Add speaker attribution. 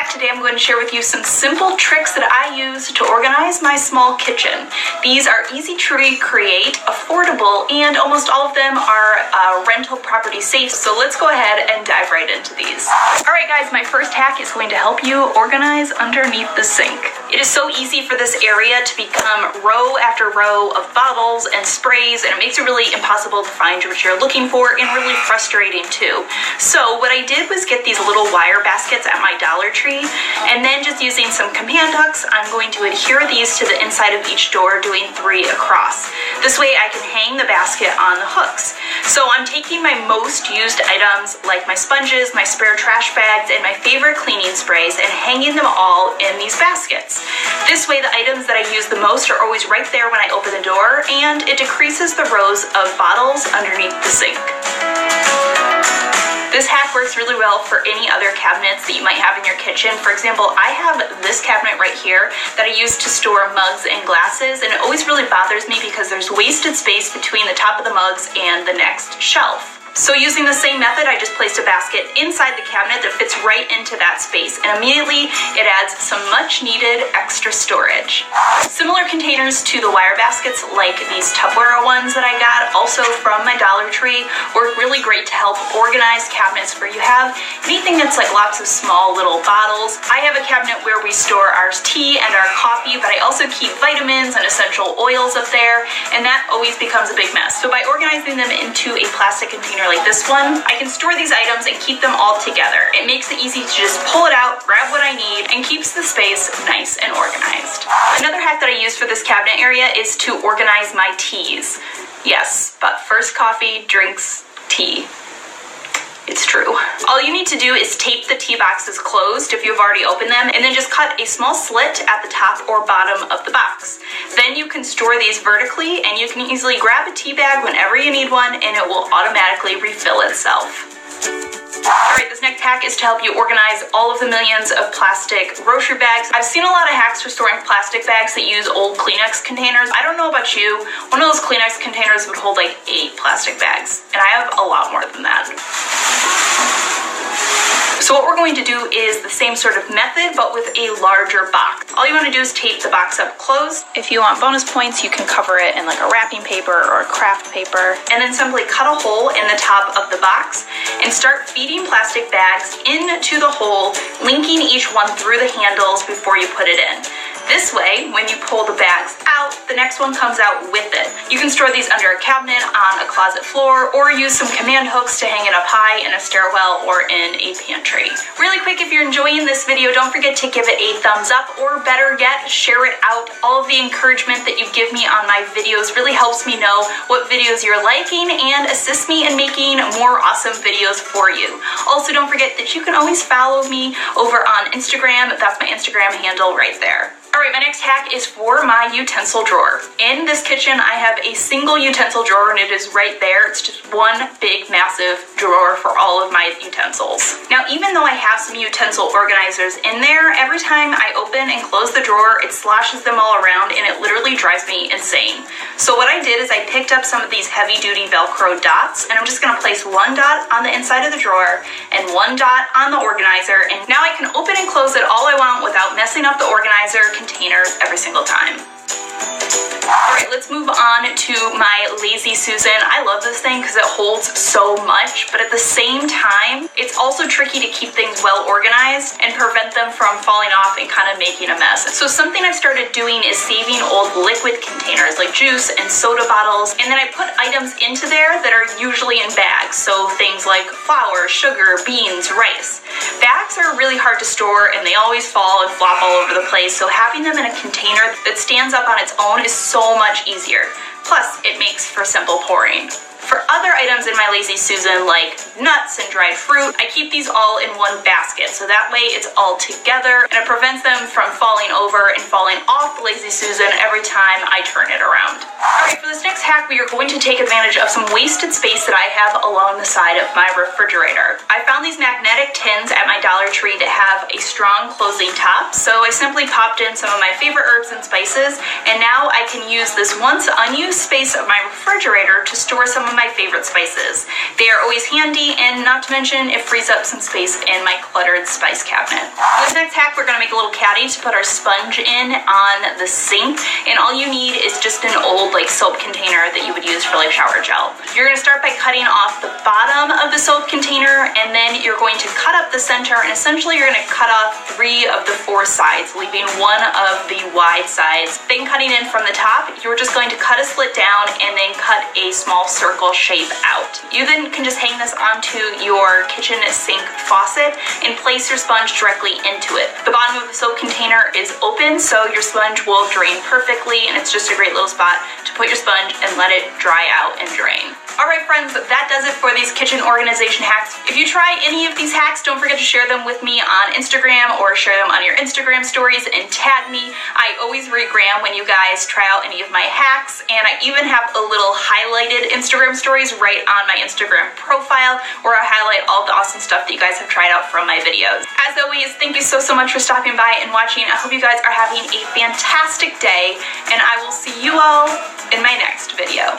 Speaker 1: back. Today I'm going to share with you some simple tricks that I use to organize my small kitchen. These are easy to recreate, affordable, and almost all of them are rental property safe. So let's go ahead and dive right into these. Alright guys, my first hack is going to help you organize underneath the sink. It is so easy for this area to become row after row of bottles and sprays, and it makes it really impossible to find what you're looking for and really frustrating too. So what I did was get these little wire baskets at my Dollar Tree, and then just using some command hooks, I'm going to adhere these to the inside of each door, doing 3 across. This way I can hang the basket on the hooks. So I'm taking my most used items like my sponges, my spare trash bags, and my favorite cleaning sprays and hanging them all in these baskets. This way the items that I use the most are always right there when I open the door, and it decreases the rows of bottles underneath the sink. This hack works really well for any other cabinets that you might have in your kitchen. For example, I have this cabinet right here that I use to store mugs and glasses, and it always really bothers me because there's wasted space between the top of the mugs and the next shelf. So using the same method, I just placed a basket inside the cabinet that fits right into that space, and immediately it adds some much needed extra storage. Similar containers to the wire baskets, like these Tupperware ones that I got also from my Dollar Tree, work really great to help organize cabinets where you have anything that's like lots of small little bottles. I have a cabinet where we store our tea and our coffee, but I also keep vitamins and essential oils up there, and that always becomes a big mess. So by organizing them into a plastic container like this one, I can store these items and keep them all together. It makes it easy to just pull it out, grab what I need, and keeps the space nice and organized. Another hack that I use for this cabinet area is to organize my teas. Yes, but first coffee, drinks, tea. It's true. All you need to do is tape the tea boxes closed if you've already opened them, and then just cut a small slit at the top or bottom of the box. Then you can store these vertically, and you can easily grab a tea bag whenever you need one, and it will automatically refill itself. Alright, this next hack is to help you organize all of the millions of plastic grocery bags. I've seen a lot of hacks for storing plastic bags that use old Kleenex containers. I don't know about you, one of those Kleenex containers would hold like 8 plastic bags, and I have a lot more than that. So what we're going to do is the same sort of method, but with a larger box. All you want to do is tape the box up closed. If you want bonus points, you can cover it in like a wrapping paper or a craft paper, and then simply cut a hole in the top of the box and start feeding plastic bags into the hole, linking each one through the handles before you put it in. This way, when you pull the bags out, the next one comes out with it. You can store these under a cabinet, on a closet floor, or use some command hooks to hang it up high in a stairwell or in a pantry. Really quick, if you're enjoying this video, don't forget to give it a thumbs up, or better yet, share it out. All of the encouragement that you give me on my videos really helps me know what videos you're liking and assists me in making more awesome videos for you. Also, don't forget that you can always follow me over on Instagram. That's my Instagram handle right there. Alright, my next hack is for my utensil drawer. In this kitchen, I have a single utensil drawer, and it is right there. It's just one big, massive drawer for all of my utensils. Now, even though I have some utensil organizers in there, every time I open and close the drawer, it sloshes them all around, and it literally drives me insane. So what I did is I picked up some of these heavy-duty Velcro dots, and I'm just going to place 1 dot on the inside of the drawer and 1 dot on the organizer, and now I can open and close it all I want without messing up the organizer container every single time. Alright, let's move on to my Lazy Susan. I love this thing because it holds so much, but at the same time, it's also tricky to keep things well organized and prevent them from falling off and kind of making a mess. So something I've started doing is saving old liquid containers like juice and soda bottles, and then I put items into there that are usually in bags. So things like flour, sugar, beans, rice. Bags are really hard to store, and they always fall and flop all over the place, so having them in a container that stands up on its own is so much easier. Plus, it makes for simple pouring. For other items in my Lazy Susan, like nuts and dried fruit, I keep these all in one basket, so that way it's all together, and it prevents them from falling over and falling off the Lazy Susan every time I turn it around. Alright, for this next hack, we are going to take advantage of some wasted space that I have along the side of my refrigerator. I found these magnetic tins at my Dollar Tree that have a strong closing top, so I simply popped in some of my favorite herbs and spices, and now I can use this once unused space of my refrigerator to store some of my favorite spices. They are always handy, and not to mention it frees up some space in my cluttered spice cabinet. For this next hack, we're gonna make a little caddy to put our sponge in on the sink, and all you need is just an old like soap container that you would use for like shower gel. You're gonna start by cutting off the bottom of the soap container, and then you're going to cut up the center, and essentially you're gonna cut off 3 of the 4 sides, leaving 1 of the wide sides. Then cutting in from the top, you're just going to cut a slit down and then cut a small circle shape out. You then can just hang this onto your kitchen sink faucet and place your sponge directly into it. The bottom of the soap container is open, so your sponge will drain perfectly, and it's just a great little spot to put your sponge and let it dry out and drain. Alright friends, that does it for these kitchen organization hacks. If you try any of these hacks, don't forget to share them with me on Instagram or share them on your Instagram stories and tag me. I always regram when you guys try out any of my hacks, and I even have a little highlighted Instagram stories right on my Instagram profile where I highlight all the awesome stuff that you guys have tried out from my videos. As always, thank you so much for stopping by and watching. I hope you guys are having a fantastic day, and I will see you all in my next video.